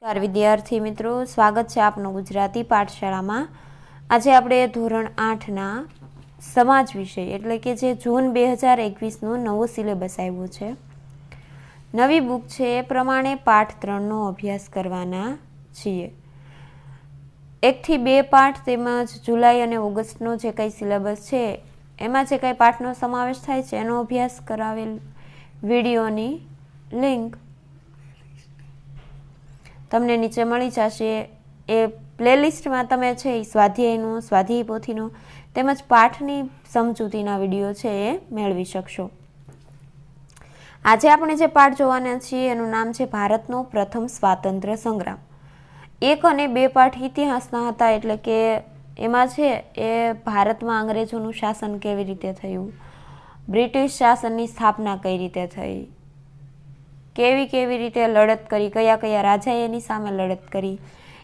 નમસ્કાર વિદ્યાર્થી મિત્રો, સ્વાગત છે આપનું ગુજરાતી પાઠશાળામાં। આજે આપણે ધોરણ 8ના સમાજ વિષય એટલે કે જે જૂન 2021નો નવો સિલેબસ આવ્યો છે, નવી બુક છે, એ પ્રમાણે પાઠ 3નો અભ્યાસ કરવાના છીએ। 1 થી 2 પાઠ તેમજ જુલાઈ અને ઓગસ્ટનો જે કંઈ સિલેબસ છે એમાં જે કંઈ પાઠનો સમાવેશ થાય છે એનો અભ્યાસ કરાવેલ વિડીયોની લિંક તમને નીચે મળી જશે। એ પ્લેલિસ્ટમાં તમે છે એ સ્વાધ્યાયનો, સ્વાધ્યાય પોથીનો તેમજ પાઠની સમજૂતીના વિડીયો છે એ મેળવી શકશો। આજે આપણે જે પાઠ જોવાના છીએ એનું નામ છે ભારતનો પ્રથમ સ્વાતંત્ર્ય સંગ્રામ। 1 અને 2 પાઠ ઇતિહાસના હતા, એટલે કે એમાં છે એ ભારતમાં અંગ્રેજોનું શાસન કેવી રીતે થયું, બ્રિટિશ શાસનની સ્થાપના કઈ રીતે થઈ, કેવી રીતે લડત કરી, કયા રાજાએ એની સામે લડત કરી,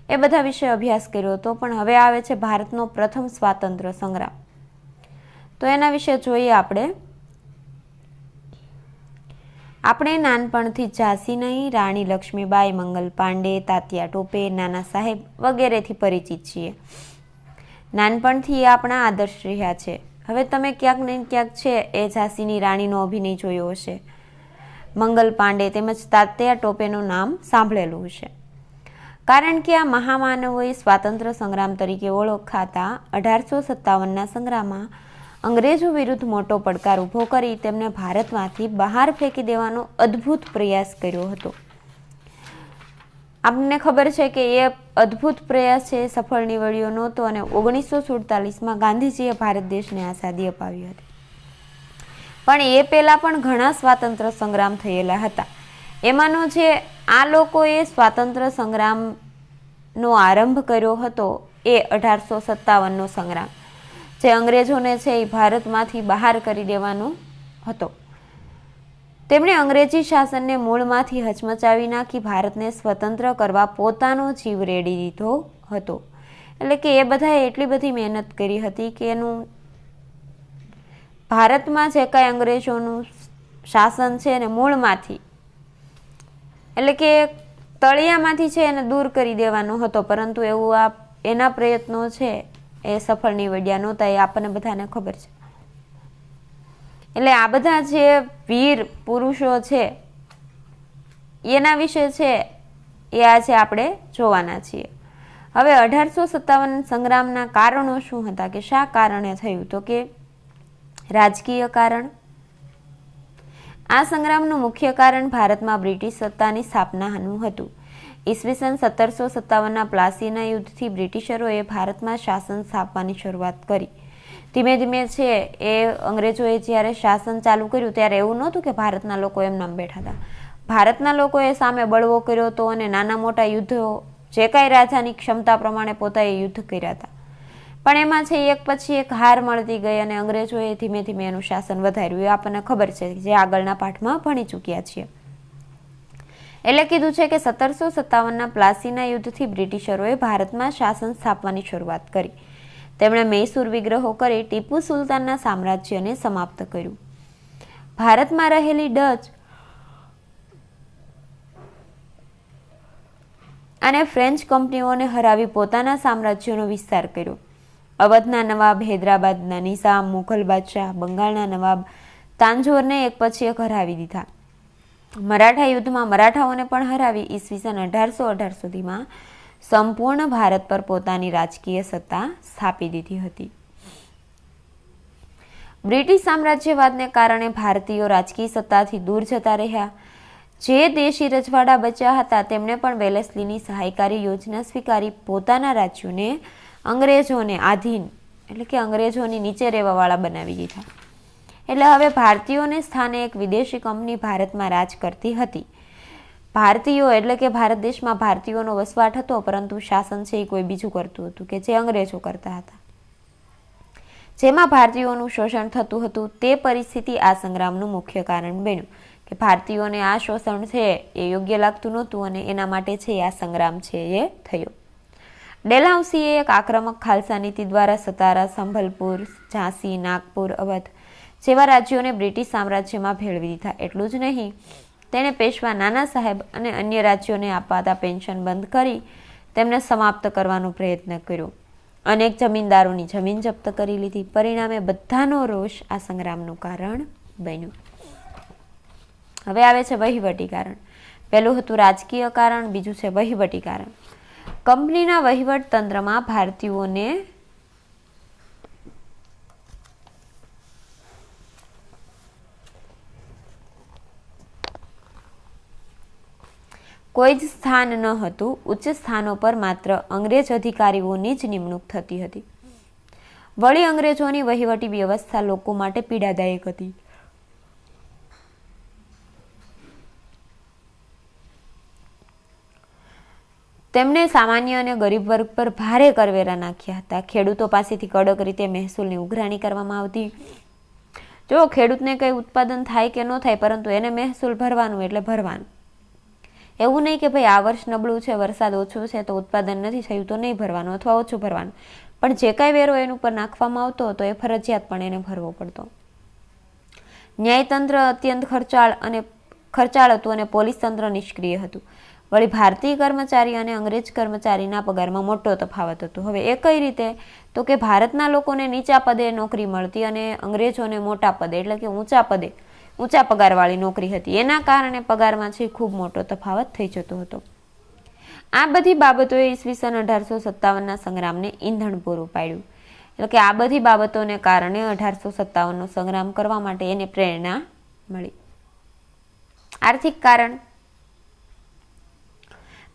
એ બધા વિશે અભ્યાસ કર્યો હતો। પણ હવે આવે છે ભારતનો પ્રથમ સ્વાતંત્ર્ય સંગ્રામ, તો એના વિશે જોઈએ આપણે નાનપણથી ઝાંસી નહીં, રાણી લક્ષ્મીબાઈ, મંગલ પાંડે, તાત્યા ટોપે, નાના સાહેબ વગેરેથી પરિચિત છીએ। નાનપણથી એ આપણા આદર્શ રહ્યા છે। હવે તમે ક્યાંક ને ક્યાંક છે એ ઝાંસીની રાણીનો અભિનય જોયો હશે, મંગલ પાંડે તેમજ તાત્યા ટોપેનું નામ સાંભળેલું હશે, કારણ કે આ મહામાનવોએ સ્વાતંત્ર્ય સંગ્રામ તરીકે ઓળખાતા 1857ના સંગ્રામમાં અંગ્રેજો વિરુદ્ધ મોટો પડકાર ઊભો કરી તેમને ભારતમાંથી બહાર ફેંકી દેવાનો અદ્ભુત પ્રયાસ કર્યો હતો। આપણને ખબર છે કે એ અદ્ભુત પ્રયાસ છે સફળ નીવડ્યો નહોતો અને 1947માં ગાંધીજીએ ભારત દેશને આઝાદી અપાવી હતી। પણ એ પહેલા પણ ઘણા સ્વાતંત્ર્ય સંગ્રામ થયેલા હતા। એમાંનો જે આ લોકોએ સ્વાતંત્ર્ય સંગ્રામનો આરંભ કર્યો હતો એ 1857નો સંગ્રામ, જે અંગ્રેજોને છે એ ભારતમાંથી બહાર કરી દેવાનો હતો। તેમણે અંગ્રેજી શાસનને મૂળમાંથી હચમચાવી નાખી ભારતને સ્વતંત્ર કરવા પોતાનો જીવ રેડી દીધો હતો। એટલે કે એ બધાએ એટલી બધી મહેનત કરી હતી કે એનું ભારતમાં જે કાંઈ અંગ્રેજોનું શાસન છે એને મૂળમાંથી એટલે કે તળિયામાંથી છે એને દૂર કરી દેવાનો હતો, પરંતુ એવું એના પ્રયત્નો છે એ સફળ નીવડ્યા નહોતા, એ આપણને બધાને ખબર છે। એટલે આ બધા જે વીર પુરુષો છે એના વિશે છે એ આજે આપણે જોવાના છીએ। હવે 1857 સંગ્રામના કારણો શું હતા, કે શા કારણે થયું, તો કે રાજકીય કારણ। આ સંગ્રામનું મુખ્ય કારણ ભારતમાં બ્રિટિશ સત્તાની સ્થાપનાનું હતું। ઈસવીસન 1757ના પ્લાસીના યુદ્ધથી બ્રિટિશરોએ ભારતમાં શાસન સ્થાપવાની શરૂઆત કરી। ધીમે ધીમે છે એ અંગ્રેજોએ જ્યારે શાસન ચાલુ કર્યું ત્યારે એવું નહોતું કે ભારતના લોકો એમનામ બેઠા હતા, ભારતના લોકોએ સામે બળવો કર્યો હતો અને નાના મોટા યુદ્ધો જે કાંઈ રાજાની ક્ષમતા પ્રમાણે પોતાએ યુદ્ધ કર્યા હતા। પણ એમાં છે એક પછી એક હાર મળતી ગઈ અને અંગ્રેજોએ ધીમે ધીમે એનું શાસન વધાર્યું, એ આપણને ખબર છે, જે આગળના પાઠમાં ભણી ચૂક્યા છીએ। એટલે કીધું છે કે 1757ના પ્લાસીના યુદ્ધથી બ્રિટિશરોએ ભારતમાં શાસન સ્થાપવાની શરૂઆત કરી। તેમણે મૈસૂર વિગ્રહો કરી ટીપુ સુલતાનના સામ્રાજ્યને સમાપ્ત કર્યું। ભારતમાં રહેલી ડચ અને ફ્રેન્ચ કંપનીઓને હરાવી પોતાના સામ્રાજ્યનો વિસ્તાર કર્યો। અવધના નવાબ, હૈદરાબાદના નિઝામ, મુઘલ બાદશાહ, બંગાળના નવાબ તાંજોરને એક પછી એક હરાવી દીધા। મરાઠા યુદ્ધમાં મરાઠાઓને પણ હરાવી ઈસવીસન 1818 સુધીમાં સંપૂર્ણ ભારત પર પોતાની રાજકીય સત્તા સ્થાપી દીધી હતી। બ્રિટિશ સામ્રાજ્યવાદને કારણે ભારતીયો રાજકીય સત્તાથી દૂર જતા રહ્યા। જે દેશી રજવાડા બચ્યા હતા તેમણે પણ વેલેસ્લીની સહાયકારી યોજના સ્વીકારી પોતાના રાજ્યોને અંગ્રેજોને આધીન એટલે કે અંગ્રેજોની નીચે રહેવાવાળા બનાવી દીધા। એટલે હવે ભારતીયોને સ્થાને એક વિદેશી કંપની ભારતમાં રાજ કરતી હતી। ભારતીયો એટલે કે ભારત દેશમાં ભારતીયોનો વસવાટ હતો, પરંતુ શાસન છે એ કોઈ બીજું કરતું હતું, કે જે અંગ્રેજો કરતા હતા, જેમાં ભારતીયોનું શોષણ થતું હતું। તે પરિસ્થિતિ આ સંગ્રામનું મુખ્ય કારણ બન્યું કે ભારતીયોને આ શોષણ છે એ યોગ્ય લાગતું નહોતું અને એના માટે છે આ સંગ્રામ છે એ થયો। ડેલહાઉસીએ એક આક્રમક ખાલસા નીતિ દ્વારા સતારા, સંભલપુર, ઝાંસી, નાગપુર, અવધ જેવા રાજ્યોને બ્રિટિશ સામ્રાજ્યમાં ભેળવી દીધા। એટલું જ નહીં, તેણે પેશવા નાના સાહેબ અને અન્ય રાજ્યોને અપાતા પેન્શન બંધ કરી તેમને સમાપ્ત કરવાનો પ્રયત્ન કર્યો. અનેક જમીનદારોની જમીન જપ્ત કરી લીધી. પરિણામે બધાનો રોષ આ સંગ્રામનું કારણ બન્યું. હવે આવે છે વહીવટી કારણ. પહેલું હતું રાજકીય કારણ, બીજું છે વહીવટી કારણ. કંપનીના વહીવટ તંત્રમાં ભારતીયોને કોઈ જ સ્થાન ન હતું. ઉચ્ચ સ્થાનો પર માત્ર અંગ્રેજ અધિકારીઓની જ નિમણૂક થતી હતી. વળી અંગ્રેજોની વહીવટી વ્યવસ્થા લોકો માટે પીડાદાયક હતી. તેમણે સામાન્ય અને ગરીબ વર્ગ પર ભારે કરવેરા નાખ્યા હતા. ખેડૂતો પાસેથી કડક રીતે મહેસૂલની ઉઘરાણી કરવામાં આવતી. જો ખેડૂતને કંઈ ઉત્પાદન થાય કે ન થાય, પરંતુ એને મહેસૂલ ભરવાનું એટલે ભરવાનું. એવું નહીં કે ભાઈ આ વર્ષ નબળું છે, વરસાદ ઓછો છે, તો ઉત્પાદન નથી થયું તો નહીં ભરવાનું અથવા ઓછું ભરવાનું, પણ જે કાંઈ વેરો એની ઉપર નાખવામાં આવતો હતો એ ફરજિયાત પણ એને ભરવો પડતો. ન્યાયતંત્ર અત્યંત ખર્ચાળ હતું અને પોલીસ તંત્ર નિષ્ક્રિય હતું. વળી ભારતીય કર્મચારી અને અંગ્રેજ કર્મચારીના પગારમાં મોટો તફાવત હતો. હવે એ કઈ રીતે? તો કે ભારતના લોકોને નીચા પદે નોકરી મળતી અને અંગ્રેજોને મોટા પદે એટલે કે ઊંચા પગારવાળી નોકરી હતી. એના કારણે પગારમાં છે ખૂબ મોટો તફાવત થઈ જતો હતો. આ બધી બાબતોએ ઈસવીસન 1857ના સંગ્રામને ઈંધણ પૂરું પાડ્યું. એટલે કે આ બધી બાબતોને કારણે 1857નો સંગ્રામ કરવા માટે એને પ્રેરણા મળી. આર્થિક કારણ.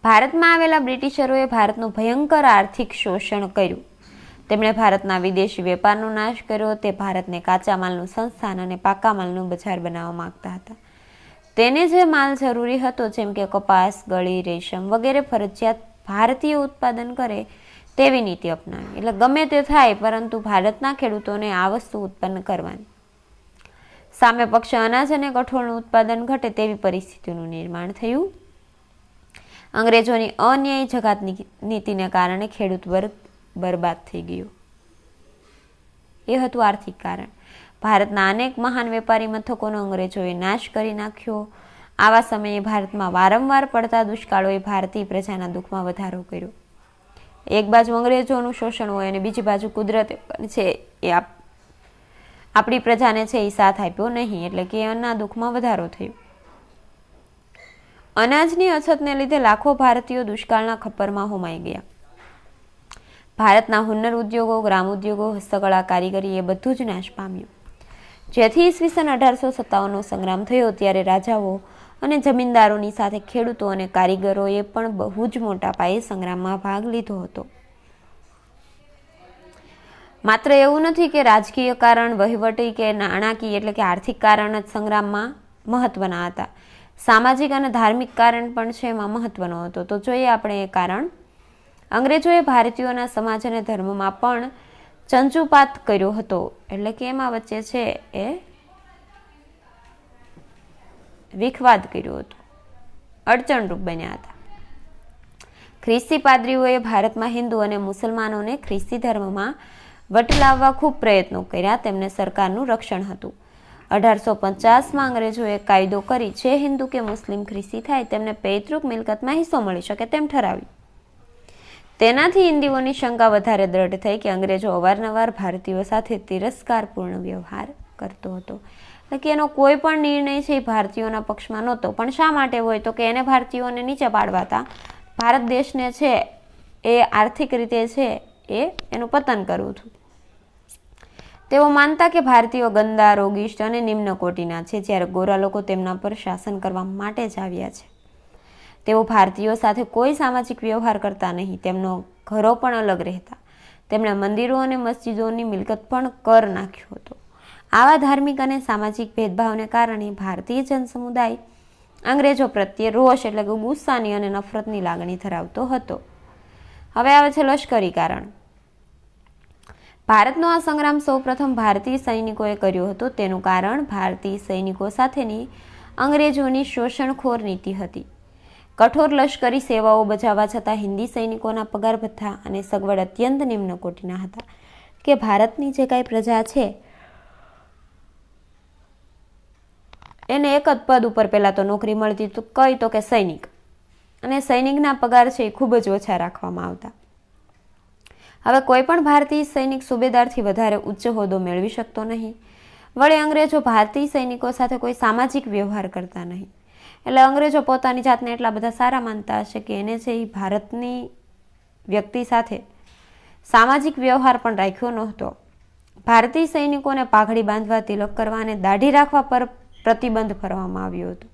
ભારતમાં આવેલા બ્રિટિશરોએ ભારતનું ભયંકર આર્થિક શોષણ કર્યું. તેમણે ભારતના વિદેશી વેપારનો નાશ કર્યો. તે ભારતને કાચા માલનું સંસ્થાન અને પાકા માલનું બજાર બનાવવા માંગતા હતા. તેને જે માલ જરૂરી હતો, જેમ કે કપાસ, ગળી, રેશમ વગેરે ફરજિયાત ભારતીય ઉત્પાદન કરે તેવી નીતિ અપનાવી. એટલે ગમે તે થાય, પરંતુ ભારતના ખેડૂતોને આ વસ્તુ ઉત્પન્ન કરવાની. સામે પક્ષે અનાજ અને કઠોળનું ઉત્પાદન ઘટે તેવી પરિસ્થિતિનું નિર્માણ થયું. અંગ્રેજોની અન્યાયી જકાત નીતિને કારણે ખેડૂત વર્ગ બરબાદ થઈ ગયો. એ હતું આર્થિક કારણ. ભારતના અનેક મહાન વેપારી મથકોનો અંગ્રેજોએ નાશ કરી નાખ્યો. આવા સમયે ભારતમાં વારંવાર પડતા દુષ્કાળોએ ભારતીય પ્રજાના દુઃખમાં વધારો કર્યો. એક બાજુ અંગ્રેજોનું શોષણ હોય અને બીજી બાજુ કુદરતે છે એ આપણી પ્રજાને છે એ સાથ આપ્યો નહીં, એટલે કે એના દુઃખમાં વધારો થયો. અનાજની અછતને લીધે લાખો ભારતીયો દુષ્કાળના ખપ્પરમાં હોમાઈ ગયા. ભારતના હુન્નર ઉદ્યોગો, ગ્રામ ઉદ્યોગો, હસ્તકળા, કારીગરી એ બધું જ નાશ પામ્યું. જેથી ઈસવીસન 1857નો સંગ્રામ થયો ત્યારે રાજાઓ અને જમીનદારોની સાથે ખેડૂતો અને કારીગરોએ પણ બહુ જ મોટા પાયે સંગ્રામમાં ભાગ લીધો હતો. માત્ર એવું નથી કે રાજકીય કારણ, વહીવટી કે નાણાકીય એટલે કે આર્થિક કારણ જ સંગ્રામમાં મહત્વના હતા. સામાજિક અને ધાર્મિક કારણ પણ છે એમાં મહત્વનો હતો. તો જોઈએ આપણે એ કારણ. અંગ્રેજોએ ભારતીયોના સમાજ અને ધર્મમાં પણ ચંચુપાત કર્યો હતો. એટલે કે એમાં વચ્ચે છે એ વિખવાદ કર્યો હતો, અડચણરૂપ બન્યા હતા. ખ્રિસ્તી પાદરીઓએ ભારતમાં હિન્દુ અને મુસલમાનોને ખ્રિસ્તી ધર્મમાં વટલાવવા ખૂબ પ્રયત્નો કર્યા. તેમને સરકારનું રક્ષણ હતું. 1850માં અંગ્રેજોએ કાયદો કરી જે હિન્દુ કે મુસ્લિમ ખ્રિસ્તી થાય તેમને પૈતૃક મિલકતમાં હિસ્સો મળી શકે તેમ ઠરાવ્યું. તેનાથી હિન્દુઓની શંકા વધારે દ્રઢ થઈ કે અંગ્રેજો અવારનવાર ભારતીયો સાથે તિરસ્કારપૂર્ણ વ્યવહાર કરતો હતો. એટલે કે એનો કોઈ પણ નિર્ણય છે એ ભારતીયોના પક્ષમાં નહોતો. પણ શા માટે હોય? તો કે એને ભારતીયોને નીચે પાડવા હતા. ભારત દેશને છે એ આર્થિક રીતે છે એ એનું પતન કરવું હતું. તેઓ માનતા કે ભારતીયો ગંદા, રોગિષ્ટ અને નિમ્ન કોટીના છે, જ્યારે ગોરા લોકો તેમના પર શાસન કરવા માટે જ આવ્યા છે. તેઓ ભારતીયો સાથે કોઈ સામાજિક વ્યવહાર કરતા નહીં. તેમનો ઘરો પણ અલગ રહેતા. તેમણે મંદિરો અને મસ્જિદોની મિલકત પણ કર નાખ્યો હતો. આવા ધાર્મિક અને સામાજિક ભેદભાવને કારણે ભારતીય જનસમુદાય અંગ્રેજો પ્રત્યે રોષ એટલે કે ગુસ્સાની અને નફરતની લાગણી ધરાવતો હતો. હવે આવે છે લશ્કરી કારણ. ભારતનો આ સંગ્રામ સૌપ્રથમ ભારતીય સૈનિકોએ કર્યો હતો. તેનું કારણ ભારતીય સૈનિકો સાથેની અંગ્રેજોની શોષણખોર નીતિ હતી. કઠોર લશ્કરી સેવાઓ બજાવવા છતાં હિન્દી સૈનિકોના પગાર ભથ્થા અને સગવડ અત્યંત નિમ્ન કોટીના હતા. કે ભારતની જે કાંઈ પ્રજા છે એને એક જ પદ ઉપર પહેલાં તો નોકરી મળતી કઈ તો કે સૈનિક, અને સૈનિકના પગાર છે એ ખૂબ જ ઓછા રાખવામાં આવતા. હવે કોઈ પણ ભારતીય સૈનિક સુબેદારથી વધારે ઉચ્ચ હોદ્દો મેળવી શકતો નહીં. વળી અંગ્રેજો ભારતીય સૈનિકો સાથે કોઈ સામાજિક વ્યવહાર કરતા નહીં. એટલે અંગ્રેજો પોતાની જાતને એટલા બધા સારા માનતા હશે કે એને છે એ ભારતની વ્યક્તિ સાથે સામાજિક વ્યવહાર પણ રાખ્યો નહોતો. ભારતીય સૈનિકોને પાઘડી બાંધવા, તિલક કરવા અને દાઢી રાખવા પર પ્રતિબંધ ફરવામાં આવ્યો હતો.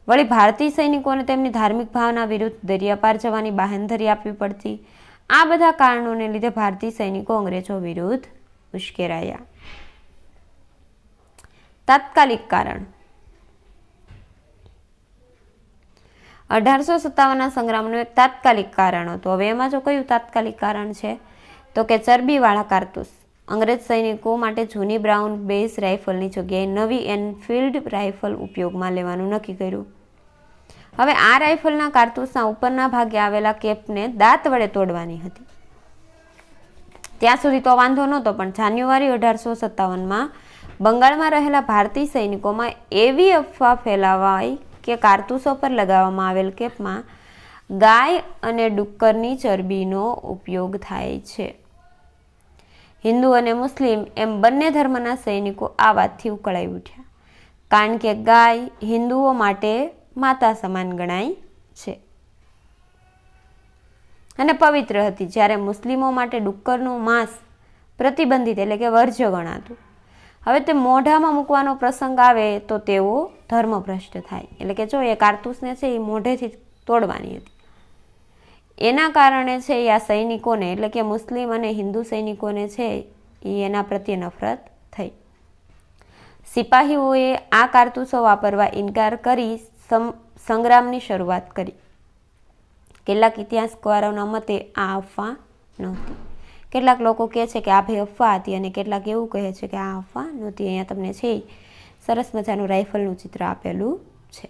વળી ભારતીય સૈનિકોને તેમની ધાર્મિક ભાવના વિરુદ્ધ દરિયાપાર જવાની બાહેંધરી આપવી પડતી. આ બધા કારણોને લીધે ભારતીય સૈનિકો અંગ્રેજો વિરુદ્ધ ઉશ્કેરાયા. તાત્કાલિક કારણ 1857ના સંગ્રામનું એક તાત્કાલિક કારણ હતું. હવે એમાં જો કયું તાત્કાલિક કારણ છે તો કે ચરબીવાળા કારતૂસ. અંગ્રેજ સૈનિકો માટે જૂની બ્રાઉન બેઝ રાઇફલની જગ્યાએ નવી એનફિલ્ડ રાઇફલ ઉપયોગમાં લેવાનું નક્કી કર્યું. હવે આ રાઇફલના કારતૂસના ઉપરના ભાગે આવેલા કેપને દાંત વડે તોડવાની હતી. ત્યાં સુધી તો વાંધો નહોતો, પણ જાન્યુઆરી 1857માં બંગાળમાં રહેલા ભારતીય સૈનિકોમાં એવી અફવા ફેલાવાઈ કે કારતૂસો પર લગાવવામાં આવેલ કેપમાં ગાય અને ડુક્કરની ચરબીનો ઉપયોગ થાય છે. હિન્દુ અને મુસ્લિમ એમ બંને ધર્મના સૈનિકો આ વાતથી ઉકળાઈ ઉઠ્યા, કારણ કે ગાય હિન્દુઓ માટે માતા સમાન ગણાય છે અને પવિત્ર હતી, જ્યારે મુસ્લિમો માટે ડુક્કરનું માંસ પ્રતિબંધિત એટલે કે વર્જ્ય ગણાતું. હવે તે મોઢામાં મૂકવાનો પ્રસંગ આવે તો તેઓ ધર્મભ્રષ્ટ થાય. એટલે કે જો એ કારતૂસને છે એ મોઢેથી તોડવાની હતી. એના કારણે છે એ આ સૈનિકોને એટલે કે મુસ્લિમ અને હિન્દુ સૈનિકોને છે એ એના પ્રત્યે નફરત થઈ. સિપાહીઓએ આ કારતૂસો વાપરવા ઇનકાર કરી સંગ્રામની શરૂઆત કરી. કેટલાક ઇતિહાસકારોના મતે આ અફવા નહોતી. કેટલાક લોકો કહે છે કે આ ભાઈ અફવા હતી અને કેટલાક એવું કહે છે કે આ અફવા નહોતી. અહીંયા તમને છે સરસ મજાનું રાઇફલનું ચિત્ર આપેલું છે.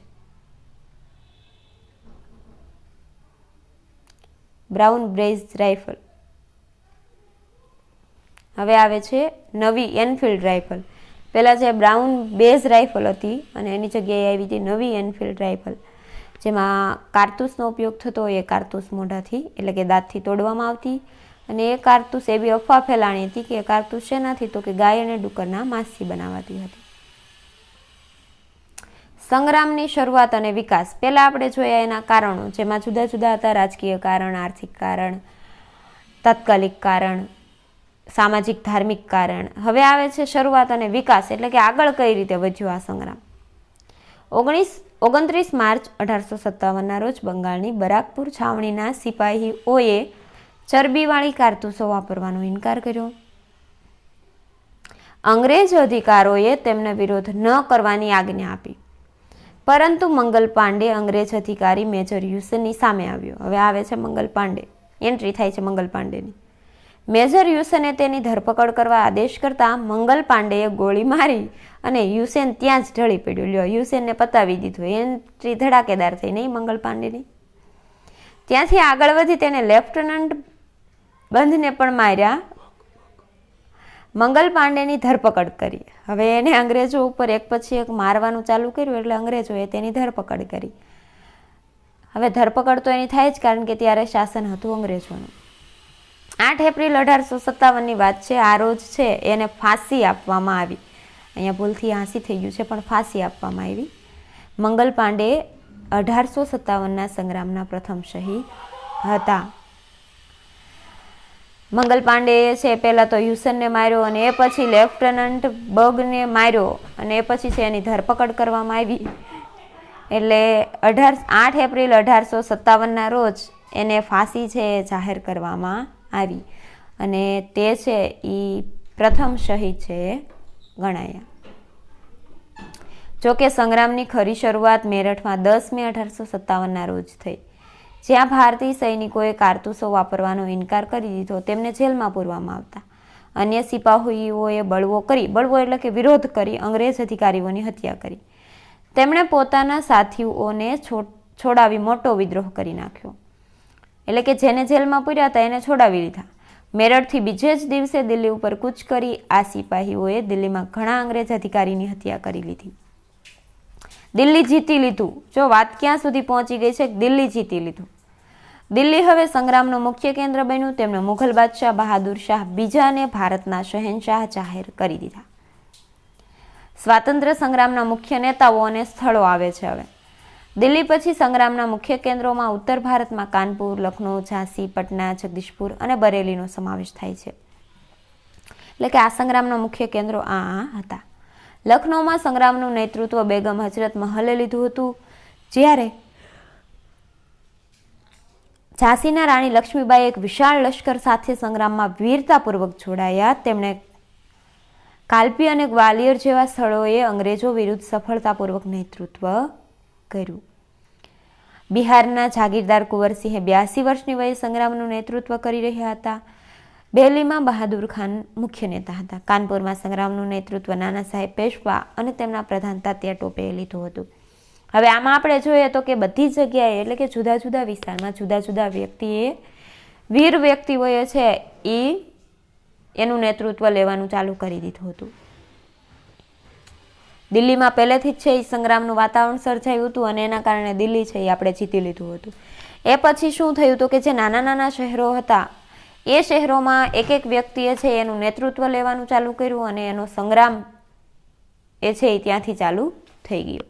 Brown base rifle. હવે આવે છે નવી એનફિલ્ડ રાઇફલ. પહેલાં જે બ્રાઉન બેઝ રાઇફલ હતી અને એની જગ્યાએ આવી હતી નવી એનફિલ્ડ રાઇફલ, જેમાં કારતૂસનો ઉપયોગ થતો. એ કારતૂસ મોઢાથી એટલે કે દાંતથી તોડવામાં આવતી, અને એ કારતૂસ એવી અફવા ફેલાણી હતી કે કારતૂસ શેનાથી તો કે ગાય અને ડુક્કરના માંસથી બનાવાતી હતી. સંગ્રામની શરૂઆત અને વિકાસ. પહેલાં આપણે જોયા એના કારણો, જેમાં જુદા જુદા હતા: રાજકીય કારણ, આર્થિક કારણ, તાત્કાલિક કારણ, સામાજિક ધાર્મિક કારણ. હવે આવે છે શરૂઆત અને વિકાસ, એટલે કે આગળ કઈ રીતે વધ્યો આ સંગ્રામ. 29 માર્ચ 1857ના રોજ બંગાળની બરાકપુર છાવણીના સિપાહીઓએ ચરબીવાળી કારતૂસો વાપરવાનો ઇનકાર કર્યો. અંગ્રેજ અધિકારીઓએ તેમને વિરોધ ન કરવાની આજ્ઞા આપી, પરંતુ મંગલ પાંડે અંગ્રેજ અધિકારી મેજર યુસેનની સામે આવ્યો. હવે આવે છે મંગલ પાંડે, એન્ટ્રી થાય છે મંગલ પાંડેની. મેજર યુસેને તેની ધરપકડ કરવા આદેશ કરતા મંગલ પાંડેએ ગોળી મારી અને યુસેન ત્યાં જ ઢળી પડ્યો. લ્યો, યુસેનને પતાવી દીધો. એન્ટ્રી ધડાકેદાર થઈ નહીં મંગલ પાંડેની. ત્યાંથી આગળ વધી તેને લેફ્ટનન્ટ બંધને પણ માર્યા. મંગલ પાંડેની ધરપકડ કરી. હવે એને અંગ્રેજો ઉપર એક પછી એક મારવાનું ચાલુ કર્યું, એટલે અંગ્રેજોએ તેની ધરપકડ કરી. હવે ધરપકડ તો એની થાય જ, કારણ કે ત્યારે શાસન હતું અંગ્રેજોનું. 8 એપ્રિલ 1857ની વાત છે. આ રોજ છે એને ફાંસી આપવામાં આવી. અહીંયા ભૂલથી હાંસી થઈ ગયું છે, પણ ફાંસી આપવામાં આવી. મંગલ પાંડે 1857ના સંગ્રામના પ્રથમ શહીદ હતા. મંગલ પાંડેએ છે પહેલાં તો યુસનને માર્યો, અને એ પછી લેફ્ટનન્ટ બગને માર્યો, અને એ પછી છે એની ધરપકડ કરવામાં આવી. એટલે 8 એપ્રિલ 1857ના રોજ એને ફાંસી છે એ જાહેર કરવામાં આવી, અને તે છે એ પ્રથમ શહીદ છે એ ગણાયા. જોકે સંગ્રામની ખરી શરૂઆત મેરઠમાં 10 મે 1857ના રોજ થઈ, જ્યાં ભારતીય સૈનિકોએ કારતૂસો વાપરવાનો ઇનકાર કરી દીધો. તેમને જેલમાં પૂરવામાં આવતા. અન્ય સિપાહીઓએ બળવો એટલે કે વિરોધ કરી અંગ્રેજ અધિકારીઓની હત્યા કરી. તેમણે પોતાના સાથીઓને છોડાવી મોટો વિદ્રોહ કરી નાખ્યો. એટલે કે જેને જેલમાં પૂર્યા હતા એને છોડાવી લીધા. મેરઠથી બીજે જ દિવસે દિલ્હી ઉપર કૂચ કરી આ સિપાહીઓએ દિલ્હીમાં ઘણા અંગ્રેજ અધિકારીની હત્યા કરી લીધી. દિલ્હી જીતી લીધું. જો વાત ક્યાં સુધી પહોંચી ગઈ છે, દિલ્હી જીતી લીધું. દિલ્હી હવે સંગ્રામનું મુખ્ય કેન્દ્ર બન્યું. તેમણે મુઘલ બાદશાહ બહાદુર શાહ બીજાને ભારતના શહેનશાહ જાહેર કરી દીધા. સ્વાતંત્ર્ય સંગ્રામના મુખ્ય નેતાઓ અને સ્થળો આવે છે. હવે દિલ્હી પછી સંગ્રામના મુખ્ય કેન્દ્રોમાં ઉત્તર ભારતમાં કાનપુર, લખનૌ, ઝાંસી, પટના, જગદીશપુર અને બરેલીનો સમાવેશ થાય છે. એટલે કે આ સંગ્રામના મુખ્ય કેન્દ્રો આ હતા. લખનૌમાં સંગ્રામનું નેતૃત્વ બેગમ હજરત મહલે લીધું હતું, જ્યારે ઝાંસીના રાણી લક્ષ્મીબાઈ એક વિશાળ લશ્કર સાથે સંગ્રામમાં વીરતાપૂર્વક જોડાયા. તેમણે કાલ્પી અને ગ્વાલિયર જેવા સ્થળોએ અંગ્રેજો વિરુદ્ધ સફળતાપૂર્વક નેતૃત્વ કર્યું. બિહારના જાગીરદાર કુંવરસિંહે 82 વર્ષની વયે સંગ્રામનું નેતૃત્વ કરી રહ્યા હતા. બેલીમાં બહાદુર ખાન મુખ્ય નેતા હતા. કાનપુરમાં સંગ્રામનું નેતૃત્વ નાના સાહેબ પેશવા અને તેમના પ્રધાન તાત્યા ટોપેએ લીધું હતું. હવે આમાં આપણે જોઈએ તો કે બધી જગ્યાએ, એટલે કે જુદા જુદા વિસ્તારમાં જુદા જુદા વ્યક્તિએ, વીર વ્યક્તિઓએ છે એનું નેતૃત્વ લેવાનું ચાલુ કરી દીધું હતું. દિલ્હીમાં પહેલેથી જ છે એ સંગ્રામનું વાતાવરણ સર્જાયું હતું અને એના કારણે દિલ્હી છે એ આપણે જીતી લીધું હતું. એ પછી શું થયું તો કે જે નાના નાના શહેરો હતા એ શહેરોમાં એક એક વ્યક્તિએ છે એનું નેતૃત્વ લેવાનું ચાલુ કર્યું અને એનો સંગ્રામ એ છે એ ત્યાંથી ચાલુ થઈ ગયો.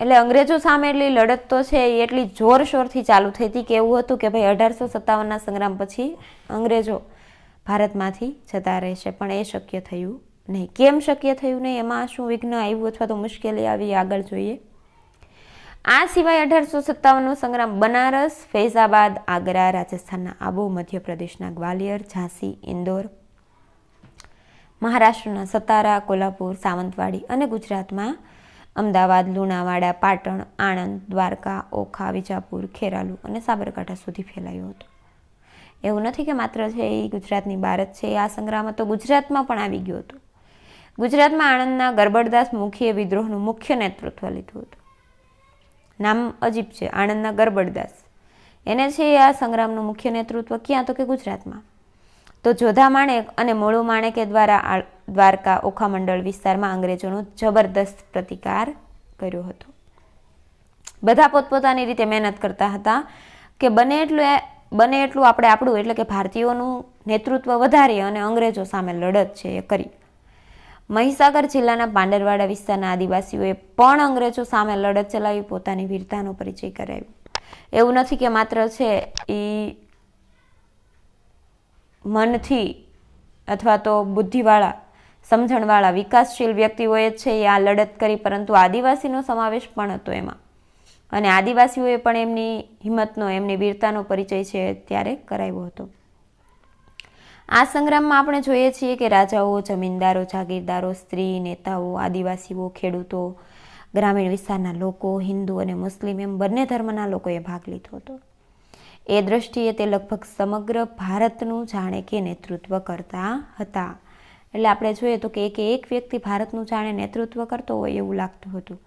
એટલે અંગ્રેજો સામે એટલી લડત તો છે એ એટલી જોરશોરથી ચાલુ થઈ હતી કે એવું હતું કે ભાઈ 1857ના સંગ્રામ પછી અંગ્રેજો ભારતમાંથી જતા રહેશે, પણ એ શક્ય થયું નહીં. કેમ શક્ય થયું નહીં, એમાં શું વિઘ્ન આવ્યું અથવા તો મુશ્કેલી આવી, આગળ જોઈએ. આ સિવાય 1857નો સંગ્રામ બનારસ, ફૈઝાબાદ, આગ્રા, રાજસ્થાનના આબુ, મધ્યપ્રદેશના ગ્વાલિયર, ઝાંસી, ઇન્દોર, મહારાષ્ટ્રના સતારા, કોલ્હાપુર, સાવંતવાડી અને ગુજરાતમાં અમદાવાદ, લુણાવાડા, પાટણ, આણંદ, દ્વારકા, ઓખા, વિજાપુર, ખેરાલુ અને સાબરકાંઠા સુધી ફેલાયો હતો. એવું નથી કે માત્ર છે એ ગુજરાતની બહાર જ છે. આ સંગ્રામ તો ગુજરાતમાં પણ આવી ગયો હતો. ગુજરાતમાં આણંદના ગરબડદાસ મુખીએ વિદ્રોહનું મુખ્ય નેતૃત્વ લીધું હતું. નામ અજીબ છે, આણંદના ગરબડદાસ. એને છે આ સંગ્રામનું મુખ્ય નેતૃત્વ ક્યાં તો કે ગુજરાતમાં. તો જોધા માણેક અને મોળુ માણેકે દ્વારા દ્વારકા, ઓખા મંડળ વિસ્તારમાં અંગ્રેજોનો જબરદસ્ત પ્રતિકાર કર્યો હતો. બધા પોતપોતાની રીતે મહેનત કરતા હતા કે બને એટલું આપણે આપણું, એટલે કે ભારતીયોનું નેતૃત્વ વધારી અને અંગ્રેજો સામે લડત છે એ કરી. મહીસાગર જિલ્લાના પાંડરવાડા વિસ્તારના આદિવાસીઓએ પણ અંગ્રેજો સામે લડત ચલાવી, પોતાની વીરતાનો પરિચય કરાવ્યો. એવું નથી કે માત્ર છે એ મનથી અથવા તો બુદ્ધિવાળા, સમજણવાળા, વિકાસશીલ વ્યક્તિઓએ છે એ આ લડત કરી, પરંતુ આદિવાસીનો સમાવેશ પણ હતો એમાં. અને આદિવાસીઓએ પણ એમની હિંમતનો, એમની વીરતાનો પરિચય છે ત્યારે કરાવ્યો હતો. આ સંગ્રામમાં આપણે જોઈએ છીએ કે રાજાઓ, જમીનદારો, જાગીરદારો, સ્ત્રી, નેતાઓ, આદિવાસીઓ, ખેડૂતો, ગ્રામીણ વિસ્તારના લોકો, હિન્દુ અને મુસ્લિમ એમ બંને ધર્મના લોકોએ ભાગ લીધો હતો. એ દ્રષ્ટિએ તે લગભગ સમગ્ર ભારતનું જાણે કે નેતૃત્વ કરતા હતા. એટલે આપણે જોઈએ તો કે એક વ્યક્તિ ભારતનું જાણે નેતૃત્વ કરતો હોય એવું લાગતું હતું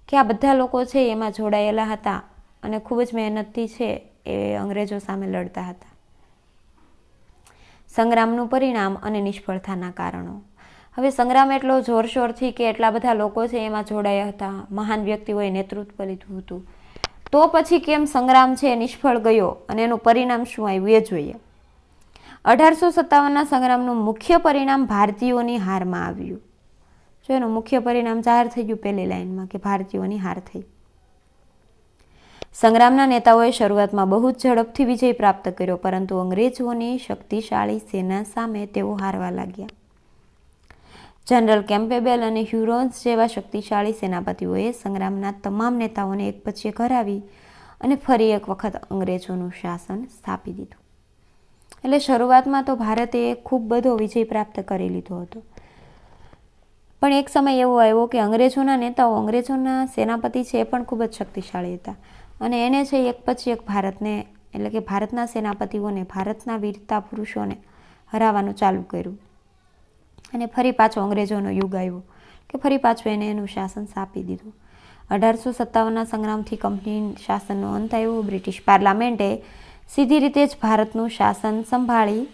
કે આ બધા લોકો છે એમાં જોડાયેલા હતા અને ખૂબ જ મહેનતથી છે એ અંગ્રેજો સામે લડતા હતા. સંગ્રામનું પરિણામ અને નિષ્ફળતાના કારણો. હવે સંગ્રામ એટલો જોરશોરથી કે એટલા બધા લોકો છે એમાં જોડાયા હતા, મહાન વ્યક્તિઓએ નેતૃત્વ લીધું હતું, તો પછી કેમ સંગ્રામ છે નિષ્ફળ ગયો અને એનું પરિણામ શું આવ્યું એ જોઈએ. 1857ના સંગ્રામનું મુખ્ય પરિણામ ભારતીયોની હારમાં આવ્યું. જો એનું મુખ્ય પરિણામ જાહેર થઈ ગયું પહેલી લાઈનમાં કે ભારતીયોની હાર થઈ. સંગ્રામના નેતાઓએ શરૂઆતમાં બહુ જ ઝડપથી વિજય પ્રાપ્ત કર્યો, પરંતુ અંગ્રેજોની શક્તિશાળી સેના સામે તેઓ હારવા લાગ્યા. જનરલ કેમ્પબેલ અને હ્યુરોન્સ જેવા શક્તિશાળી સેનાપતિઓએ સંગ્રામના તમામ નેતાઓને એક પછી એક હરાવી અને ફરી એક વખત અંગ્રેજોનું શાસન સ્થાપી દીધું. એટલે શરૂઆતમાં તો ભારતે ખૂબ બધો વિજય પ્રાપ્ત કરી લીધો હતો, પણ એક સમય એવો આવ્યો કે અંગ્રેજોના નેતાઓ, અંગ્રેજોના સેનાપતિ છે એ પણ ખૂબ જ શક્તિશાળી હતા અને એને છે એક પછી એક ભારતને, એટલે કે ભારતના સેનાપતિઓને, ભારતના વીરતા પુરુષોને હરાવવાનું ચાલુ કર્યું. અને ફરી પાછો અંગ્રેજોનો યુગ આવ્યો કે ફરી પાછું એને એનું શાસન સ્થાપી દીધું. 1857ના સંગ્રામથી કંપની શાસનનો અંત આવ્યો. બ્રિટિશ પાર્લામેન્ટે સીધી રીતે જ ભારતનું શાસન સંભાળી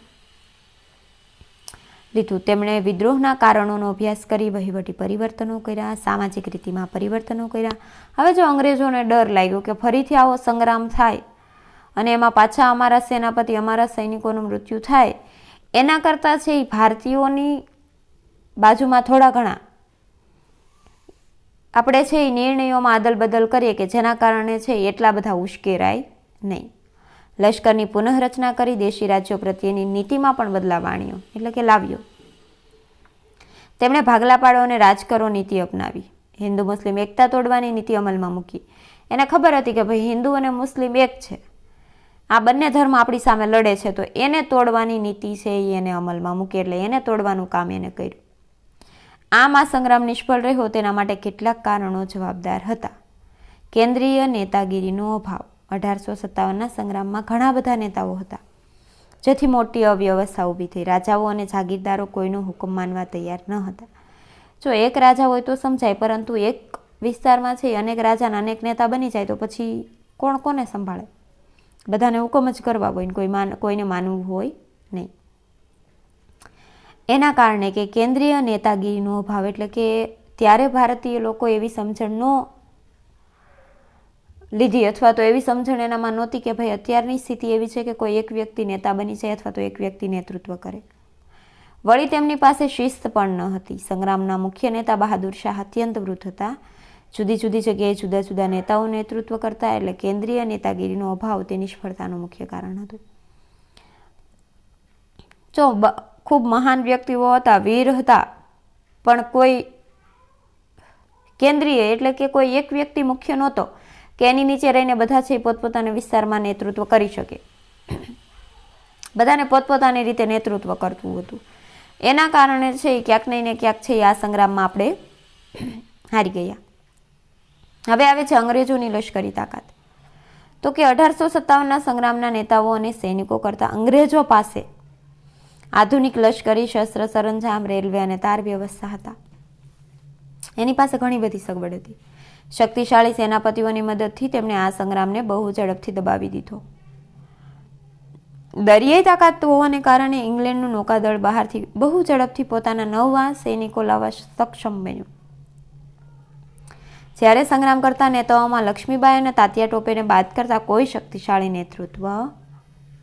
લીધું. તેમણે વિદ્રોહના કારણોનો અભ્યાસ કરી વહીવટી પરિવર્તનો કર્યા, સામાજિક રીતિમાં પરિવર્તનો કર્યા. હવે જો અંગ્રેજોને ડર લાગ્યો કે ફરીથી આવો સંગ્રામ થાય અને એમાં પાછા અમારા સેનાપતિ, અમારા સૈનિકોનું મૃત્યુ થાય, એના કરતાં છે એ ભારતીયોની બાજુમાં થોડા ઘણા આપણે છે એ નિર્ણયોમાં આદલ બદલ કરીએ કે જેના કારણે છે એટલા બધા ઉશ્કેરાય નહીં. લશ્કરની પુનઃરચના કરી, દેશી રાજ્યો પ્રત્યેની નીતિમાં પણ બદલાવ આણ્યો, એટલે કે લાવ્યો. તેમણે ભાગલા પાડો અને રાજ કરો નીતિ અપનાવી. હિન્દુ મુસ્લિમ એકતા તોડવાની નીતિ અમલમાં મૂકી. એને ખબર હતી કે ભાઈ હિન્દુ અને મુસ્લિમ એક છે, આ બંને ધર્મ આપણી સામે લડે છે, તો એને તોડવાની નીતિ છે એ એને અમલમાં મૂકી, એટલે એને તોડવાનું કામ એને કર્યું. આમ આ સંગ્રામ નિષ્ફળ રહ્યો તેના માટે કેટલાક કારણો જવાબદાર હતા. કેન્દ્રીય નેતાગીરીનો અભાવ. 1857ના સંગ્રામમાં ઘણા બધા નેતાઓ હતા, જેથી મોટી અવ્યવસ્થા ઊભી થઈ. રાજાઓ અને જાગીરદારો કોઈનો હુકમ માનવા તૈયાર ન હતા. જો એક રાજા હોય તો સમજાય, પરંતુ એક વિસ્તારમાં છે અનેક રાજાના અનેક નેતા બની જાય તો પછી કોણ કોને સંભાળે? બધાને હુકમ જ કરવા હોય, કોઈને માનવું હોય નહીં. એના કારણે કે કેન્દ્રીય નેતાગીરીનો અભાવ, એટલે કે ત્યારે ભારતીય લોકો એવી સમજણ ન લીધી, અથવા તો એવી સમજણ એનામાં નહોતી કે ભાઈ અત્યારની સ્થિતિ એવી છે કે કોઈ એક વ્યક્તિ નેતા બની જાય અથવા તો એક વ્યક્તિ નેતૃત્વ કરે. વળી તેમની પાસે શિસ્ત પણ ન હતી. સંગ્રામના મુખ્ય નેતા બહાદુર શાહ અત્યંત વૃદ્ધ હતા. જુદી જુદી જગ્યાએ જુદા જુદા નેતાઓ નેતૃત્વ કરતા, એટલે કેન્દ્રીય નેતાગીરીનો અભાવ તે નિષ્ફળતાનું મુખ્ય કારણ હતું. જો ખૂબ મહાન વ્યક્તિઓ હતા, વીર હતા, પણ કોઈ કેન્દ્રીય એટલે કે કોઈ એક વ્યક્તિ મુખ્ય નહોતો કે એની નીચે રહીને બધા છે પોતપોતાના વિસ્તારમાં નેતૃત્વ કરી શકે. બધાને પોતપોતાની રીતે નેતૃત્વ કરતું હતું. એના કારણે છે ક્યાંક નહીં ને ક્યાંક છે આ સંગ્રામમાં આપણે હારી ગયા. હવે આવે છે અંગ્રેજોની લશ્કરી તાકાત. તો કે 1857ના સંગ્રામના નેતાઓ અને સૈનિકો કરતાં અંગ્રેજો પાસે આધુનિક લશ્કરી શસ્ત્ર સરંજામ, રેલવે અને તાર વ્યવસ્થા હતા. એની પાસે ઘણી બધી સગવડ હતી. શક્તિશાળી સેનાપતિઓની મદદથી તેમણે આ સંગ્રામને બહુ ઝડપથી દબાવી દીધો. દરિયાઈ તાકાત હોવાને કારણે ઇંગ્લેન્ડનું નૌકાદળ બહારથી બહુ ઝડપથી પોતાના નવા સૈનિકો લાવવા સક્ષમ બન્યું. જ્યારે સંગ્રામ કરતા નેતાઓમાં લક્ષ્મીબાઈ અને તાત્યા ટોપેને બાદ કરતા કોઈ શક્તિશાળી નેતૃત્વ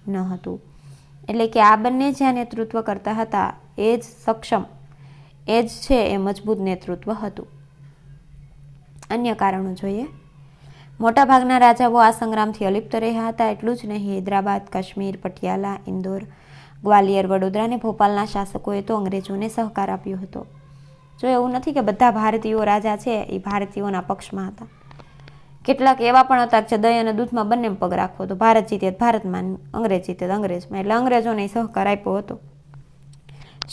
ન હતું. એટલે કે આ બંને જ્યાં નેતૃત્વ કરતા હતા એ જ સક્ષમ, એ જ છે એ મજબૂત નેતૃત્વ હતું. અન્ય કારણો જોઈએ. મોટાભાગના રાજાઓ આ સંગ્રામથી અલિપ્ત રહ્યા હતા. એટલું જ નહીં, હૈદરાબાદ, કાશ્મીર, પટિયાલા, ઇન્દોર, ગ્વાલિયર, વડોદરા અને ભોપાલના શાસકોએ તો અંગ્રેજોને સહકાર આપ્યો હતો. જો એવું નથી કે બધા ભારતીયો રાજા છે એ ભારતીયોના પક્ષમાં હતા. કેટલાક એવા પણ હતા કે દહીં અને દૂધમાં બંને પગ રાખવો, તો ભારત જીતે ભારતમાં, અંગ્રેજ જીતે અંગ્રેજમાં, એટલે અંગ્રેજોને સહકાર આપ્યો હતો.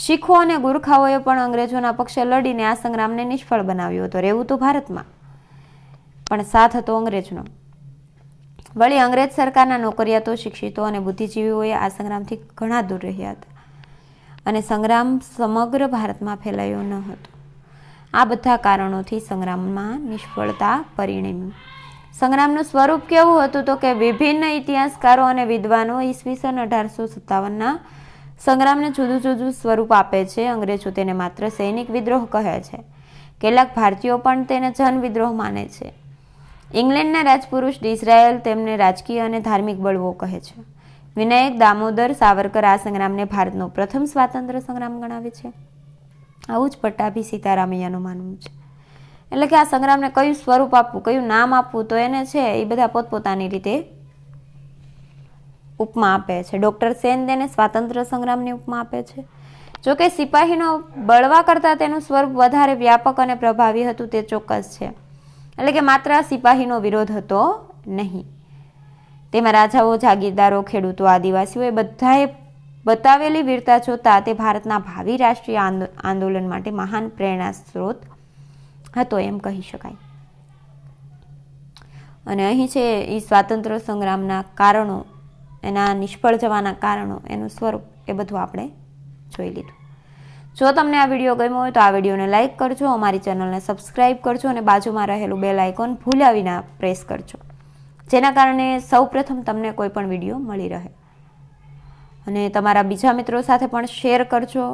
શીખો અને ગુરખાઓએ પણ અંગ્રેજોના પક્ષે લડીને આ સંગ્રામને નિષ્ફળ બનાવ્યો હતો. રહેવું તો ભારતમાં, પણ સાથ હતો અંગ્રેજનો. વળી અંગ્રેજ સરકારના નોકરિયાતો, શિક્ષિતો અને બુદ્ધિજીવીઓએ આ સંગ્રામથી ઘણા દૂર રહ્યા હતા અને સંગ્રામ સમગ્ર ભારતમાં ફેલાયો ન હતો. આ બધા કારણોથી સંગ્રામમાં નિષ્ફળતા પરિણમ્યું. સંગ્રામનું સ્વરૂપ કેવું હતું? તો કે વિભિન્ન ઇતિહાસકારો અને વિદ્વાનો ઈસવીસન 1857ના સંગ્રામને જુદું જુદું સ્વરૂપ આપે છે. અંગ્રેજો તેને માત્ર સૈનિક વિદ્રોહ કહે છે. કેટલાક ભારતીયો પણ તેને જન વિદ્રોહ માને છે. ઇંગ્લેન્ડના રાજપુરુષ ડિઝરાયલ તેમને રાજકીય અને ધાર્મિક બળવો કહે છે. વિનાયક દામોદર સાવરકર આ સંગ્રામને ભારતનો પ્રથમ સ્વાતંત્ર્ય સંગ્રામ ગણાવે છે. આવું જ પટ્ટાભી સીતારામૈયાનું માનવું છે. એટલે કે આ સંગ્રામને કયું સ્વરૂપ આપવું, કયું નામ આપવું, તો એને છે એ બધા પોતપોતાની રીતે ઉપમા આપે છે. ડૉક્ટર સેન તેને સ્વાતંત્ર્ય સંગ્રામની ઉપમા આપે છે. જોકે સિપાહીનો બળવા કરતાં તેનું સ્વરૂપ વધારે વ્યાપક અને પ્રભાવી હતું તે ચોક્કસ છે. એટલે કે માત્ર સિપાહીનો વિરોધ હતો નહીં, તેમાં રાજાઓ, જાગીરદારો, ખેડૂતો, આદિવાસીઓ એ બધાએ બતાવેલી વીરતા જોતા તે ભારતના ભાવિ રાષ્ટ્રીય આંદોલન માટે મહાન પ્રેરણા સ્ત્રોત હતો એમ કહી શકાય. અને અહીં છે એ સ્વાતંત્ર્ય સંગ્રામના કારણો, એના નિષ્ફળ જવાના કારણો, એનું સ્વરૂપ, એ બધું આપણે જોઈ લીધું. જો તમને આ વિડીયો ગમ્યો હોય તો આ વિડીયોને લાઇક કરજો, અમારી ચેનલને સબસ્ક્રાઈબ કરજો અને બાજુમાં રહેલું બેલ આઇકોન ભૂલ્યા વિના પ્રેસ કરજો, જેના કારણે સૌપ્રથમ તમને કોઈ પણ વિડીયો મળી રહે. અને તમારા બીજા મિત્રો સાથે પણ શેર કરજો.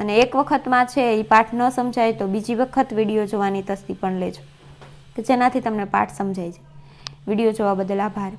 અને એક વખતમાં છે એ પાઠ ન સમજાય તો બીજી વખત વિડીયો જોવાની તસ્દી પણ લેજો કે જેનાથી તમને પાઠ સમજાય છે. વિડીયો જોવા બદલ આભાર.